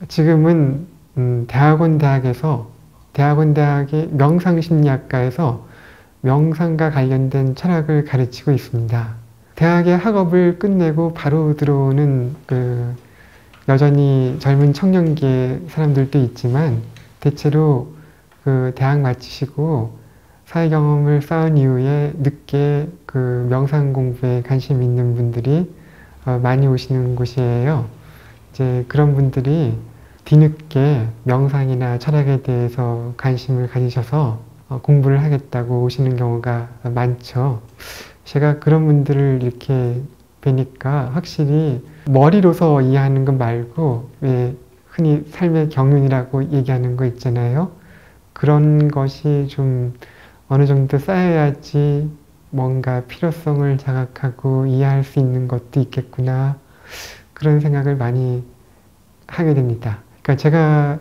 지금은 대학의 명상심리학과에서 명상과 관련된 철학을 가르치고 있습니다. 대학의 학업을 끝내고 바로 들어오는 여전히 젊은 청년기의 사람들도 있지만 대체로 대학 마치시고 사회 경험을 쌓은 이후에 늦게 명상 공부에 관심 있는 분들이 많이 오시는 곳이에요. 이제 그런 분들이 뒤늦게 명상이나 철학에 대해서 관심을 가지셔서 공부를 하겠다고 오시는 경우가 많죠. 제가 그런 분들을 이렇게 뵈니까 확실히 머리로서 이해하는 것 말고 왜 흔히 삶의 경륜이라고 얘기하는 거 있잖아요. 그런 것이 좀 어느 정도 쌓여야지 뭔가 필요성을 자각하고 이해할 수 있는 것도 있겠구나, 그런 생각을 많이 하게 됩니다. 그러니까 제가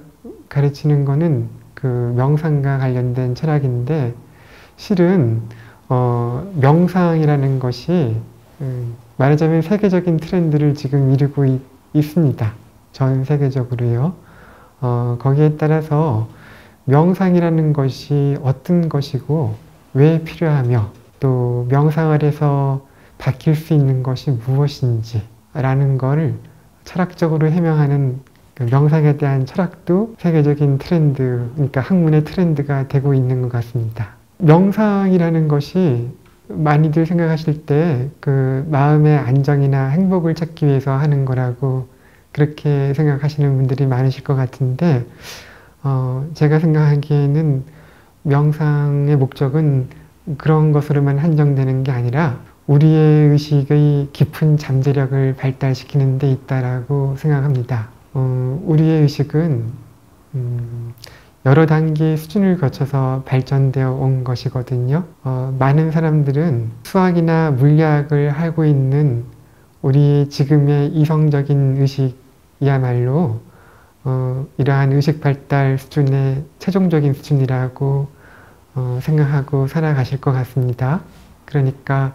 가르치는 거는 명상과 관련된 철학인데 실은 명상이라는 것이 말하자면 세계적인 트렌드를 지금 이루고 있습니다. 전 세계적으로요. 거기에 따라서 명상이라는 것이 어떤 것이고 왜 필요하며 또 명상을 해서 바뀔 수 있는 것이 무엇인지 라는 것을 철학적으로 해명하는 명상에 대한 철학도 세계적인 트렌드, 그러니까 학문의 트렌드가 되고 있는 것 같습니다. 명상이라는 것이 많이들 생각하실 때 마음의 안정이나 행복을 찾기 위해서 하는 거라고 그렇게 생각하시는 분들이 많으실 것 같은데 제가 생각하기에는 명상의 목적은 그런 것으로만 한정되는 게 아니라 우리의 의식의 깊은 잠재력을 발달시키는 데 있다라고 생각합니다. 우리의 의식은 여러 단계의 수준을 거쳐서 발전되어 온 것이거든요. 많은 사람들은 수학이나 물리학을 알고 있는 우리 지금의 이성적인 의식이야말로 이러한 의식 발달 수준의 최종적인 수준이라고 생각하고 살아가실 것 같습니다. 그러니까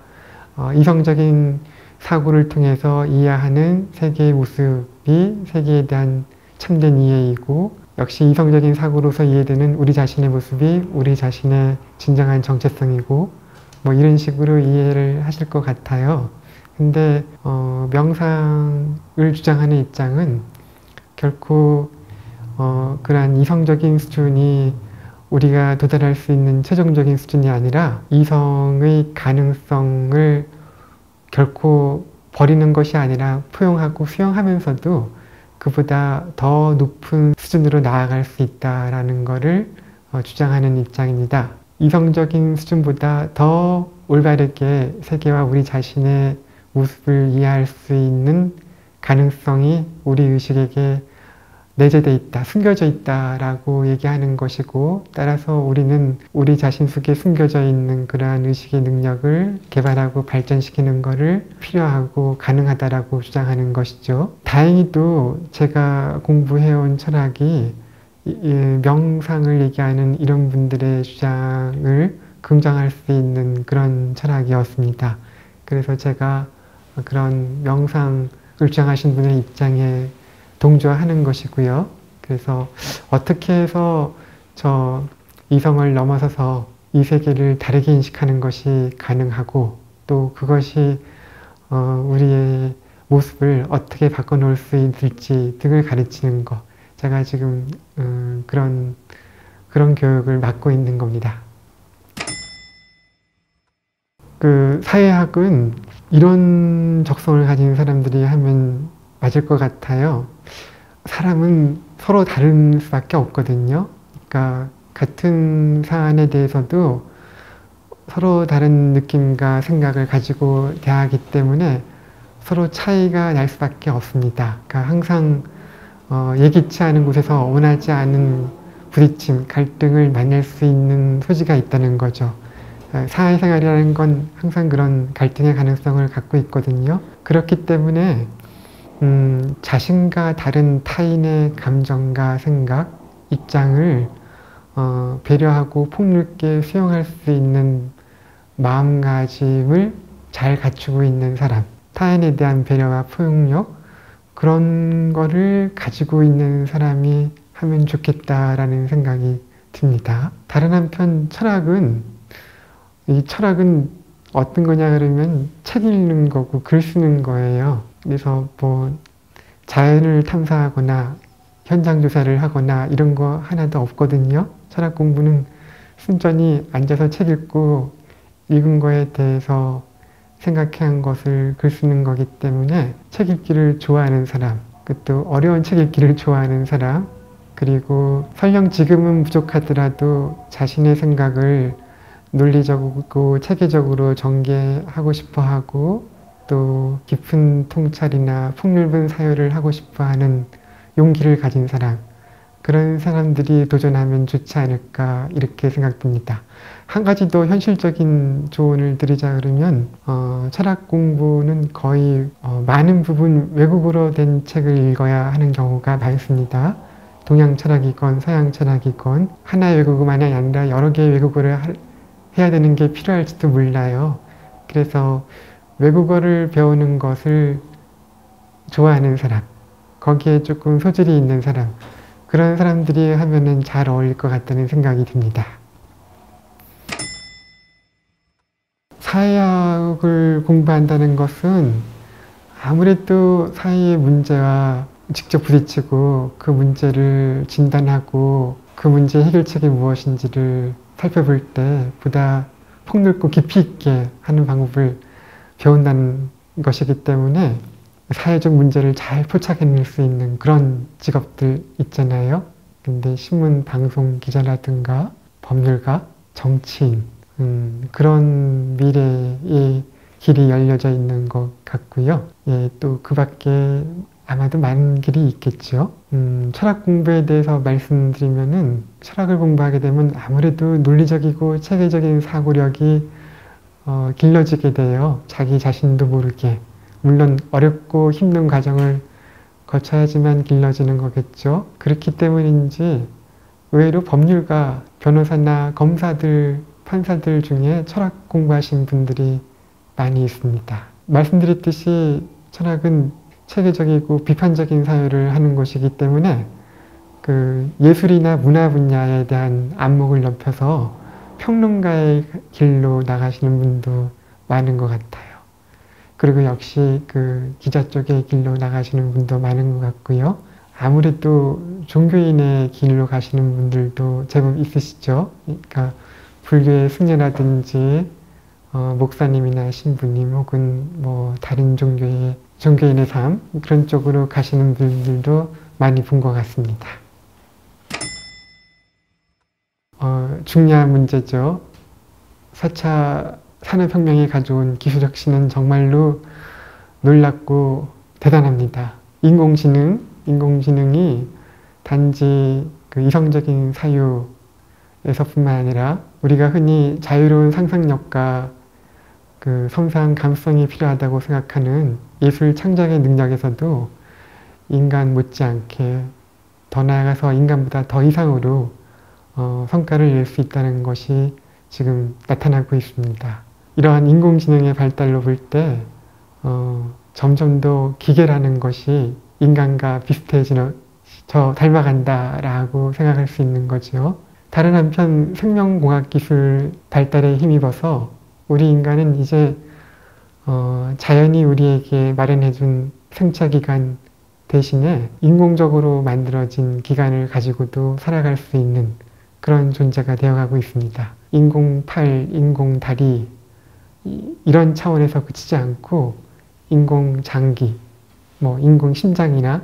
이성적인 사고를 통해서 이해하는 세계의 모습이 세계에 대한 참된 이해이고, 역시 이성적인 사고로서 이해되는 우리 자신의 모습이 우리 자신의 진정한 정체성이고, 뭐 이런 식으로 이해를 하실 것 같아요. 근데 명상을 주장하는 입장은 결코 그러한 이성적인 수준이 우리가 도달할 수 있는 최종적인 수준이 아니라 이성의 가능성을 결코 버리는 것이 아니라 포용하고 수용하면서도 그보다 더 높은 수준으로 나아갈 수 있다라는 것을 주장하는 입장입니다. 이성적인 수준보다 더 올바르게 세계와 우리 자신의 모습을 이해할 수 있는 가능성이 우리 의식에게 내재되어 있다, 숨겨져 있다라고 얘기하는 것이고, 따라서 우리는 우리 자신 속에 숨겨져 있는 그러한 의식의 능력을 개발하고 발전시키는 것을 필요하고 가능하다라고 주장하는 것이죠. 다행히도 제가 공부해온 철학이 명상을 얘기하는 이런 분들의 주장을 긍정할 수 있는 그런 철학이었습니다. 그래서 제가 그런 명상을 주장하신 분의 입장에 동조하는 것이고요. 그래서 어떻게 해서 저 이성을 넘어서서 이 세계를 다르게 인식하는 것이 가능하고 또 그것이 우리의 모습을 어떻게 바꿔놓을 수 있을지 등을 가르치는 것, 제가 지금 그런 교육을 맡고 있는 겁니다. 사회학은 이런 적성을 가진 사람들이 하면 맞을 것 같아요. 사람은 서로 다른 수밖에 없거든요. 그러니까 같은 사안에 대해서도 서로 다른 느낌과 생각을 가지고 대하기 때문에 서로 차이가 날 수밖에 없습니다. 그러니까 항상 예기치 않은 곳에서 원하지 않은 부딪힘, 갈등을 만날 수 있는 소지가 있다는 거죠. 사회생활이라는 건 항상 그런 갈등의 가능성을 갖고 있거든요. 그렇기 때문에 자신과 다른 타인의 감정과 생각, 입장을 배려하고 폭넓게 수용할 수 있는 마음가짐을 잘 갖추고 있는 사람, 타인에 대한 배려와 포용력, 그런 거를 가지고 있는 사람이 하면 좋겠다라는 생각이 듭니다. 다른 한편 이 철학은 어떤 거냐 그러면 책 읽는 거고 글 쓰는 거예요. 그래서 뭐 자연을 탐사하거나 현장 조사를 하거나 이런 거 하나도 없거든요. 철학 공부는 순전히 앉아서 책 읽고 읽은 거에 대해서 생각한 것을 글 쓰는 거기 때문에 책 읽기를 좋아하는 사람, 또 어려운 책 읽기를 좋아하는 사람, 그리고 설령 지금은 부족하더라도 자신의 생각을 논리적이고 체계적으로 전개하고 싶어 하고 또 깊은 통찰이나 폭넓은 사유를 하고 싶어 하는 용기를 가진 사람, 그런 사람들이 도전하면 좋지 않을까 이렇게 생각됩니다. 한 가지 더 현실적인 조언을 드리자 그러면 철학 공부는 거의 많은 부분 외국어로 된 책을 읽어야 하는 경우가 많습니다. 동양 철학이건 서양 철학이건 하나의 외국어만이 아니라 여러 개의 외국어를 해야 되는 게 필요할지도 몰라요. 그래서 외국어를 배우는 것을 좋아하는 사람, 거기에 조금 소질이 있는 사람, 그런 사람들이 하면은 잘 어울릴 것 같다는 생각이 듭니다. 사회학을 공부한다는 것은 아무래도 사회의 문제와 직접 부딪히고 그 문제를 진단하고 그 문제의 해결책이 무엇인지를 살펴볼 때 보다 폭넓고 깊이 있게 하는 방법을 배운다는 것이기 때문에 사회적 문제를 잘 포착해낼 수 있는 그런 직업들 있잖아요. 근데 신문, 방송 기자라든가 법률가, 정치인 그런 미래의 길이 열려져 있는 것 같고요. 예, 또 그 밖에 아마도 많은 길이 있겠죠. 철학 공부에 대해서 말씀드리면은 철학을 공부하게 되면 아무래도 논리적이고 체계적인 사고력이 길러지게 돼요. 자기 자신도 모르게. 물론 어렵고 힘든 과정을 거쳐야지만 길러지는 거겠죠. 그렇기 때문인지 의외로 법률가, 변호사나 검사들, 판사들 중에 철학 공부하신 분들이 많이 있습니다. 말씀드렸듯이 철학은 체계적이고 비판적인 사유를 하는 것이기 때문에 그 예술이나 문화 분야에 대한 안목을 넓혀서 평론가의 길로 나가시는 분도 많은 것 같아요. 그리고 역시 그 기자 쪽의 길로 나가시는 분도 많은 것 같고요. 아무래도 종교인의 길로 가시는 분들도 제법 있으시죠. 그러니까 불교의 승려라든지 목사님이나 신부님 혹은 뭐 다른 종교인의 삶 그런 쪽으로 가시는 분들도 많이 본 것 같습니다. 중요한 문제죠. 4차 산업혁명이 가져온 기술혁 신은 정말로 놀랍고 대단합니다. 인공지능이 단지 그 이성적인 사유에서뿐만 아니라 우리가 흔히 자유로운 상상력과 그 섬세한 감성이 필요하다고 생각하는 예술 창작의 능력에서도 인간 못지않게 더 나아가서 인간보다 더 이상으로 성과를 낼 수 있다는 것이 지금 나타나고 있습니다. 이러한 인공지능의 발달로 볼 때 점점 더 기계라는 것이 인간과 닮아간다라고 생각할 수 있는 거죠. 다른 한편 생명공학 기술 발달에 힘입어서 우리 인간은 이제 자연이 우리에게 마련해준 생차기간 대신에 인공적으로 만들어진 기간을 가지고도 살아갈 수 있는 그런 존재가 되어가고 있습니다. 인공팔, 인공다리 이런 차원에서 그치지 않고 인공장기, 뭐 인공심장이나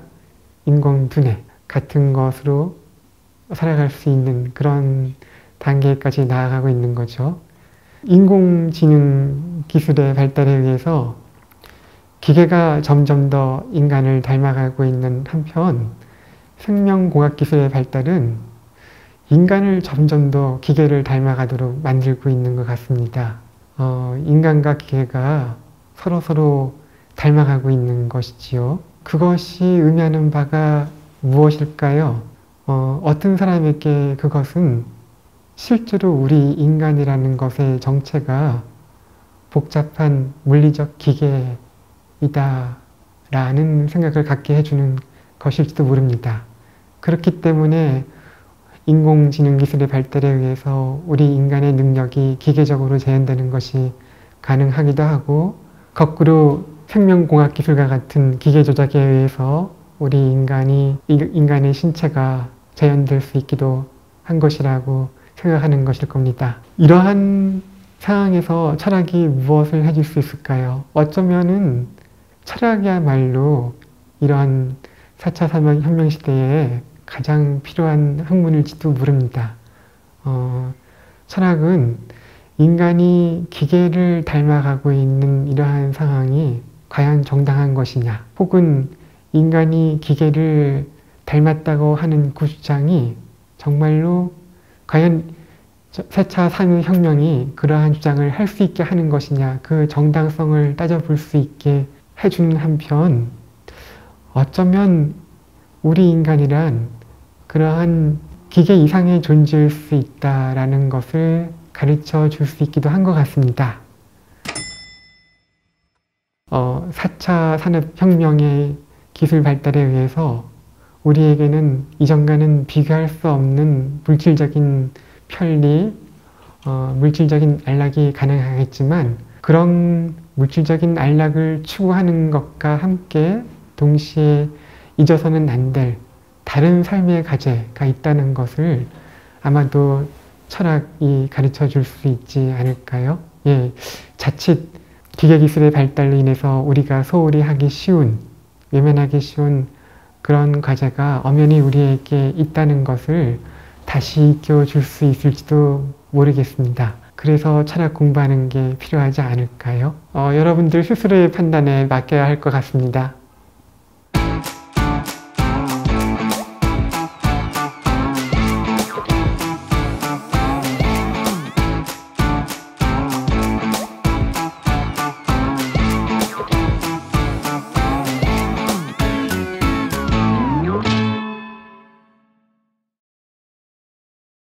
인공두뇌 같은 것으로 살아갈 수 있는 그런 단계까지 나아가고 있는 거죠. 인공지능 기술의 발달에 의해서 기계가 점점 더 인간을 닮아가고 있는 한편 생명공학 기술의 발달은 인간을 점점 더 기계를 닮아가도록 만들고 있는 것 같습니다. 인간과 기계가 서로 닮아가고 있는 것이지요. 그것이 의미하는 바가 무엇일까요? 어떤 사람에게 그것은 실제로 우리 인간이라는 것의 정체가 복잡한 물리적 기계이다 라는 생각을 갖게 해주는 것일지도 모릅니다. 그렇기 때문에 인공지능 기술의 발달에 의해서 우리 인간의 능력이 기계적으로 재현되는 것이 가능하기도 하고, 거꾸로 생명공학 기술과 같은 기계 조작에 의해서 우리 인간의 신체가 재현될 수 있기도 한 것이라고 생각하는 것일 겁니다. 이러한 상황에서 철학이 무엇을 해줄 수 있을까요? 어쩌면은 철학이야말로 이러한 4차 산업혁명 시대에 가장 필요한 학문일지도 모릅니다. 철학은 인간이 기계를 닮아가고 있는 이러한 상황이 과연 정당한 것이냐, 혹은 인간이 기계를 닮았다고 하는 그 주장이 정말로 과연 4차 산업혁명이 그러한 주장을 할 수 있게 하는 것이냐, 그 정당성을 따져볼 수 있게 해주는 한편, 어쩌면 우리 인간이란 그러한 기계 이상의 존재일 수 있다라는 것을 가르쳐 줄 수 있기도 한 것 같습니다. 4차 산업혁명의 기술 발달에 의해서 우리에게는 이전과는 비교할 수 없는 물질적인 편리, 물질적인 안락이 가능하겠지만, 그런 물질적인 안락을 추구하는 것과 함께 동시에 잊어서는 안 될 다른 삶의 과제가 있다는 것을 아마도 철학이 가르쳐 줄 수 있지 않을까요? 예, 자칫 기계기술의 발달로 인해서 우리가 소홀히 하기 쉬운, 외면하기 쉬운 그런 과제가 엄연히 우리에게 있다는 것을 다시 익혀줄 수 있을지도 모르겠습니다. 그래서 철학 공부하는 게 필요하지 않을까요? 여러분들 스스로의 판단에 맡겨야 할 것 같습니다.